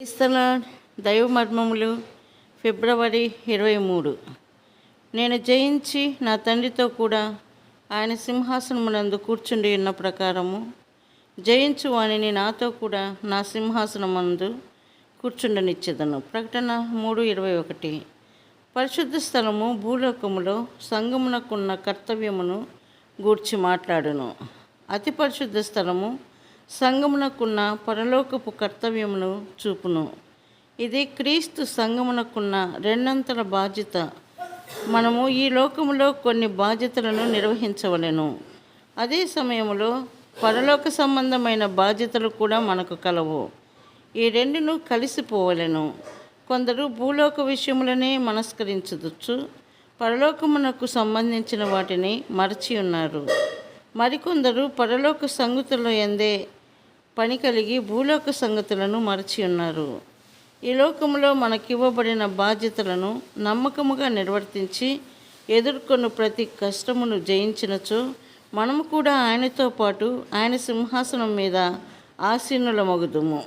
క్రీస్తుల దైవ మర్మములు ఫిబ్రవరి 23. నేను జయించి నా తండ్రితో కూడా ఆయన సింహాసనమునందు కూర్చుండి ఉన్న ప్రకారము జయించు వానిని నాతో కూడా నా సింహాసనమందు కూర్చుండనిచ్చేదను. ప్రకటన 3:21. పరిశుద్ధ స్థలము భూలోకములో సంగమునకున్న కర్తవ్యమును గూర్చి మాట్లాడును. అతి పరిశుద్ధ స్థలము సంగమునకున్న పరలోకపు కర్తవ్యమును చూపును. ఇది క్రీస్తు సంగమునకున్న రెండంతల బాధ్యత. మనము ఈ లోకములో కొన్ని బాధ్యతలను నిర్వహించవలెను. అదే సమయంలో పరలోక సంబంధమైన బాధ్యతలు కూడా మనకు కలవు. ఈ రెండును కలిసిపోవలెను. కొందరు భూలోక విషయములనే మనస్కరించవచ్చు, పరలోకమునకు సంబంధించిన వాటిని మరచి ఉన్నారు. మరికొందరు పరలోక సంగతుల యందే పని కలిగి భూలోక సంగతులను మరచి ఉన్నారు. ఈ లోకములో మనకివ్వబడిన బాధ్యతలను నమ్మకముగా నిర్వర్తించి ఎదుర్కొన్న ప్రతి కష్టమును జయించినచో మనము కూడా ఆయనతో పాటు ఆయన సింహాసనం మీద ఆసీనులమగుదుము.